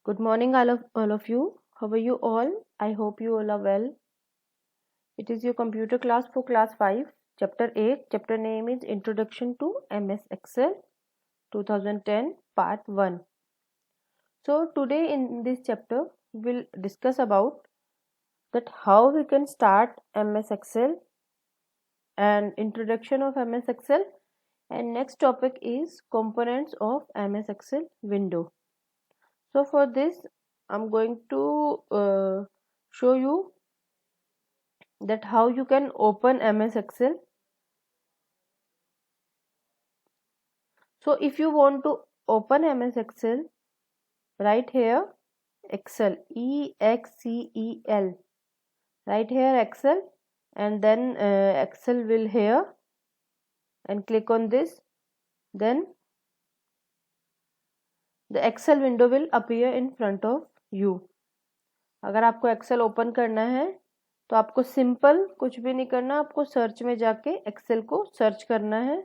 Good morning, all of you. How are you all? I hope you all are well. It is your computer class for class 5, chapter 8. Chapter name is Introduction to MS Excel 2010, part 1. So today in this chapter, we'll discuss about that how we can start MS Excel and introduction of MS Excel, and next topic is components of MS Excel window. So for this, I'm going to show you that how you can open MS Excel. So if you want to open MS Excel, write here Excel, EXCEL, write here Excel, and then Excel will here, and click on this. Then the Excel window will appear in front of you. अगर आपको Excel open करना है तो आपको simple कुछ भी नहीं करना, आपको सर्च में जाके एक्सेल को सर्च करना है.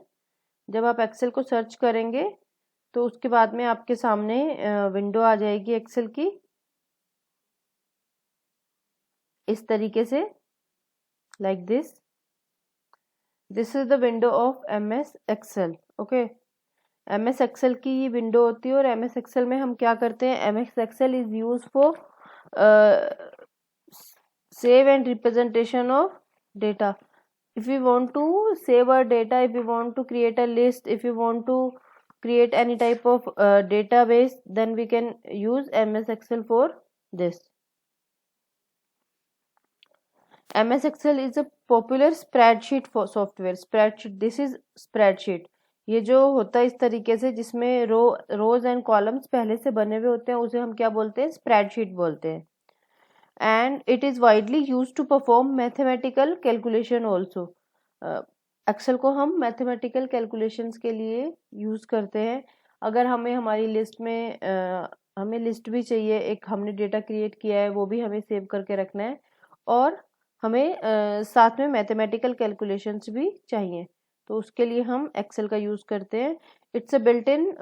जब आप एक्सेल को सर्च करेंगे तो उसके बाद में आपके सामने विंडो आ जाएगी एक्सेल की इस तरीके से, like this. This is the window of MS Excel. Okay, MS Excel की ये विंडो होती है. और MS एक्सेल में हम क्या करते हैं, MS Excel is use for save and representation of data. If we want to save our data, if we want to create a list, if we want to create any type of database, then we can use MS Excel for this. MS Excel is a popular spreadsheet for software. Spreadsheet, this is spreadsheet. ये जो होता है इस तरीके से जिसमें रोज and columns पहले से बने हुए होते हैं, उसे हम क्या बोलते हैं, स्प्रेडशीट बोलते हैं. And it is widely used to perform mathematical calculation also. Excel को हम मैथमेटिकल कैलकुलेशंस के लिए यूज़ करते हैं. अगर हमें हमारी लिस्ट में हमें लिस्ट भी चाहिए, एक हमने डेटा क्रिएट किया है वो भी हमें सेव करके रखना है, और हमें साथ में मैथमेटिकल कैलकुलेशंस भी चाहिए, तो उसके लिए हम एक्सेल का यूज़ करते हैं. It's a built in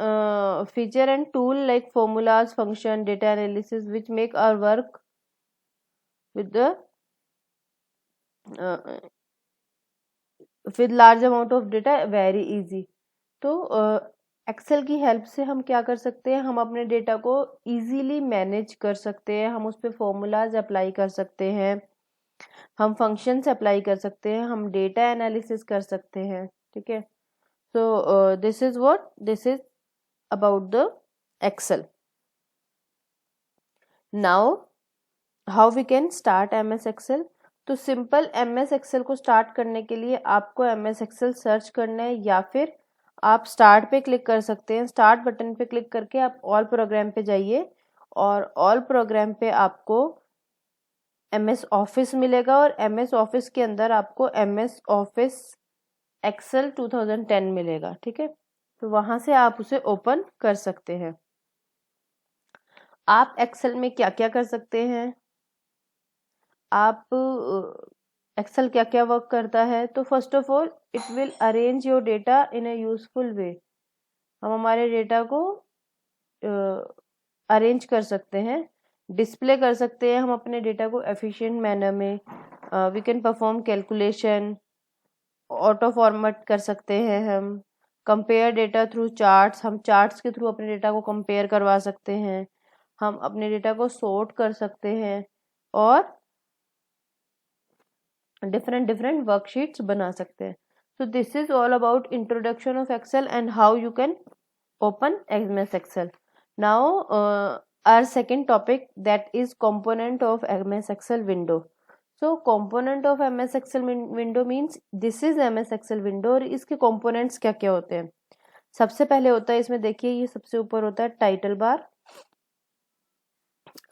feature and tool like formulas, function, data analysis which make our work with the with large amount of data very easy. तो एक्सेल की हेल्प से हम क्या कर सकते हैं, हम अपने डेटा को इजीली मैनेज कर सकते हैं. हम उस पर फॉर्मूलाज अप्लाई कर सकते हैं, हम फंक्शंस अप्लाई कर सकते हैं, हम डेटा एनालिसिस कर सकते हैं. ठीक है. So this is about the Excel. Now how we can start MS Excel. तो सिंपल MS एक्सेल को स्टार्ट करने के लिए आपको MS एक्सेल सर्च करना है, या फिर आप स्टार्ट पे क्लिक कर सकते हैं. स्टार्ट बटन पे क्लिक करके आप ऑल प्रोग्राम पे जाइए, और ऑल प्रोग्राम पे आपको MS ऑफिस मिलेगा, और MS ऑफिस के अंदर आपको MS ऑफिस एक्सेल 2010 मिलेगा. ठीक है, तो वहां से आप उसे ओपन कर सकते हैं. आप एक्सेल में क्या क्या कर सकते हैं, आप एक्सेल क्या क्या वर्क करता है. तो first of all it will arrange your data in a useful way. हम हमारे डेटा को अरेंज कर सकते हैं, डिस्प्ले कर सकते हैं हम अपने डेटा को एफिशिएंट मैनर में. We can perform calculation, auto format कर सकते हैं हम, कंपेयर डेटा थ्रू चार्ट्स, हम चार्ट्स के थ्रू अपने डेटा को कंपेयर करवा सकते हैं, हम अपने डेटा को सॉर्ट कर सकते हैं, और different worksheets बना सकते हैं. So this is all about introduction of Excel and how you can open MS Excel. Now our second topic, that is component of MS Excel window. So component of MS Excel window means this is MS Excel window, और इसके components क्या क्या होते हैं. सबसे पहले होता है इसमें, देखिए ये सबसे ऊपर होता है टाइटल बार.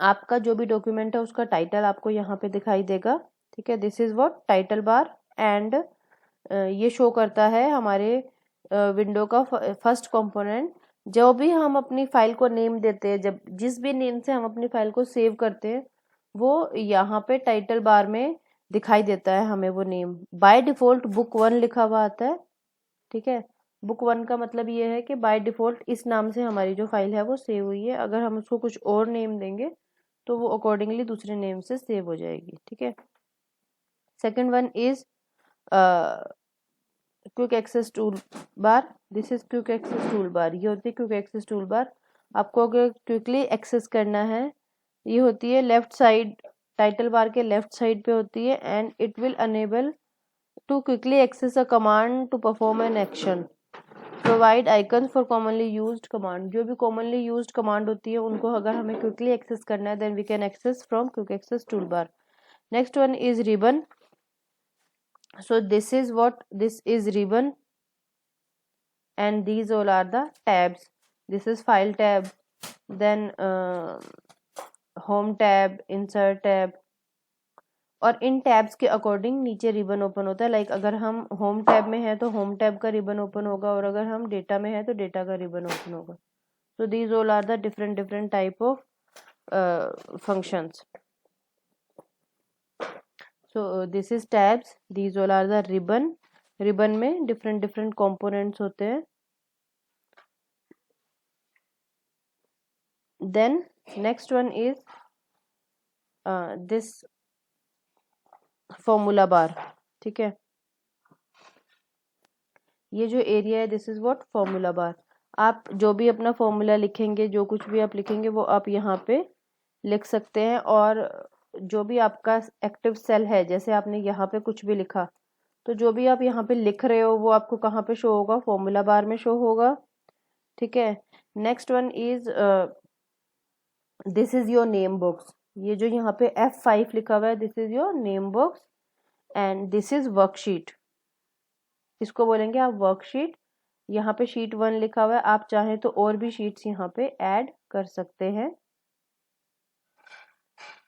आपका जो भी डॉक्यूमेंट है उसका टाइटल आपको यहाँ पे दिखाई देगा. ठीक है, this is what title bar. And ये शो करता है हमारे विंडो का फर्स्ट कंपोनेंट. जो भी हम अपनी फाइल को नेम देते हैं, जब जिस भी नेम से हम अपनी फाइल को सेव करते हैं, वो यहाँ पे टाइटल बार में दिखाई देता है हमें वो नेम. बाय डिफॉल्ट बुक 1 लिखा हुआ आता है. ठीक है, बुक 1 का मतलब ये है कि बाय डिफ़ॉल्ट इस नाम से हमारी जो फाइल है वो सेव हुई है, अगर हम उसको कुछ और नेम देंगे तो वो अकॉर्डिंगली दूसरे नेम से सेव हो जाएगी, ठीक है। Second one is quick access tool bar, this is quick access tool bar, ये होती है क्विक एक्सेस टूल बार। आपको अगर क्विकली एक्सेस करना है, ये होती है लेफ्ट साइड, टाइटल बार के लेफ्ट साइड पे होती है, and it will enable to quickly access a command to perform an action, provide icon for commonly used command. जो भी कॉमनली यूज्ड कमांड होती है उनको अगर हमें क्विकली एक्सेस करना है then we can access from quick access tool bar. Next one is ribbon, so this is what this is ribbon, and these all are the tabs. This is file tab, then home tab, insert tab, और इन tabs के according नीचे ribbon open होता है। Like अगर हम home tab में है तो होम टैब का रिबन ओपन होगा, और अगर हम डेटा में है तो डेटा का रिबन ओपन होगा। So these all are the different different type of functions. So this is tabs, these all are the ribbon. Ribbon में डिफरेंट डिफरेंट कंपोनेंट्स होते हैं। Then next one is this formula bar, ठीक है। ये जो area है this is what formula bar. आप जो भी अपना फॉर्मूला लिखेंगे, जो कुछ भी आप लिखेंगे वो आप यहाँ पे लिख सकते हैं, और जो भी आपका एक्टिव सेल है, जैसे आपने यहाँ पे कुछ भी लिखा, तो जो भी आप यहाँ पे लिख रहे हो वो आपको कहाँ पे शो होगा, फॉर्मूला बार में शो होगा, ठीक है। Next one is this is your name box. ये जो यहाँ पे F5 लिखा हुआ है this is your name box, and this is worksheet, इसको बोलेंगे आप वर्कशीट। यहाँ पे शीट 1 लिखा हुआ है, आप चाहें तो और भी शीट्स यहाँ पे ऐड कर सकते हैं।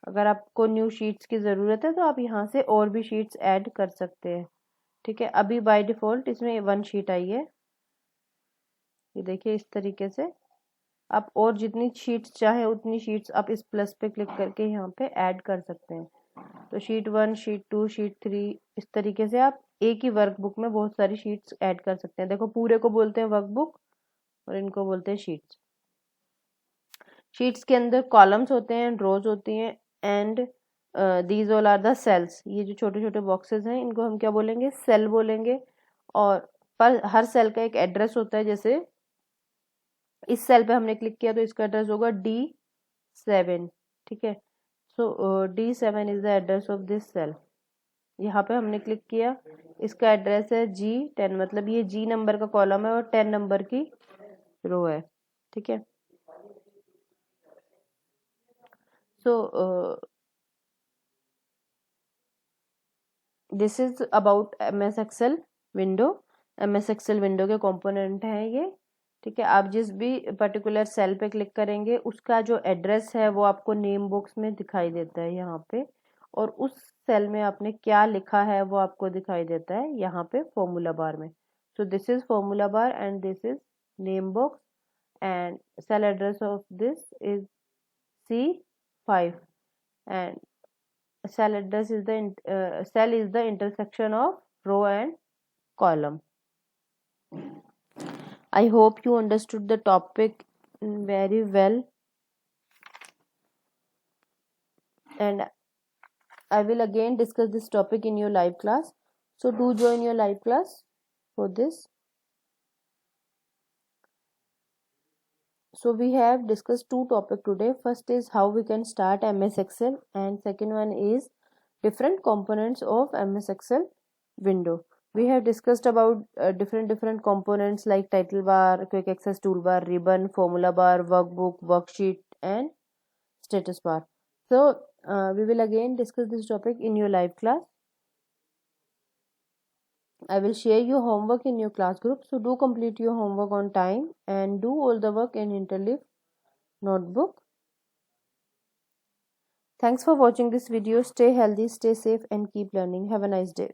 अगर आपको न्यू शीट्स की ज़रूरत है तो आप यहाँ से और भी शीट्स ऐड कर सकते हैं, ठीक है। अभी बाय डिफ़ॉल्ट इसमें 1 शीट आई है, ये देखिए इस तरीके से। आप और जितनी शीट्स चाहे उतनी शीट्स आप इस प्लस पे क्लिक करके यहाँ पे ऐड कर सकते हैं। तो शीट 1, शीट 2, शीट 3, इस तरीके से आप एक ही वर्कबुक में बहुत सारी शीट्स ऐड कर सकते हैं। देखो पूरे को बोलते हैं वर्कबुक और इनको बोलते हैं शीट्स। शीट्स के अंदर कॉलम्स होते हैं, रोज होती हैं, and these all are the cells. ये जो छोटे छोटे बॉक्सेस हैं इनको हम क्या बोलेंगे, सेल बोलेंगे। और पर हर सेल का एक एड्रेस होता है, जैसे इस सेल पे हमने क्लिक किया तो इसका एड्रेस होगा D7, ठीक है। So D7 is the address of this cell. यहाँ पे हमने क्लिक किया, इसका एड्रेस है G10, मतलब ये G नंबर का कॉलम है और 10 नंबर की रो है, ठीक है। So this is about MS Excel window. MS Excel window के कंपोनेंट हैं ये, ठीक है। आप जिस भी पर्टिकुलर सेल पे क्लिक करेंगे उसका जो एड्रेस है वो आपको नेम बॉक्स में दिखाई देता है यहाँ पे, और उस सेल में आपने क्या लिखा है वो आपको दिखाई देता है यहाँ पे फॉर्मूला बार में। So this is formula bar and this is name box, and cell address of this is C5, and cell address is the cell is the intersection of row and column. I hope you understood the topic very well, and I will again discuss this topic in your live class, so do join your live class for this. So we have discussed two topics today. First is how we can start MS Excel, and second one is different components of MS Excel window. We have discussed about different components like title bar, quick access toolbar, ribbon, formula bar, workbook, worksheet, and status bar. So we will again discuss this topic in your live class. I will share your homework in your class group, so do complete your homework on time and do all the work in Interleaf notebook. Thanks for watching this video. Stay healthy, stay safe, and keep learning. Have a nice day.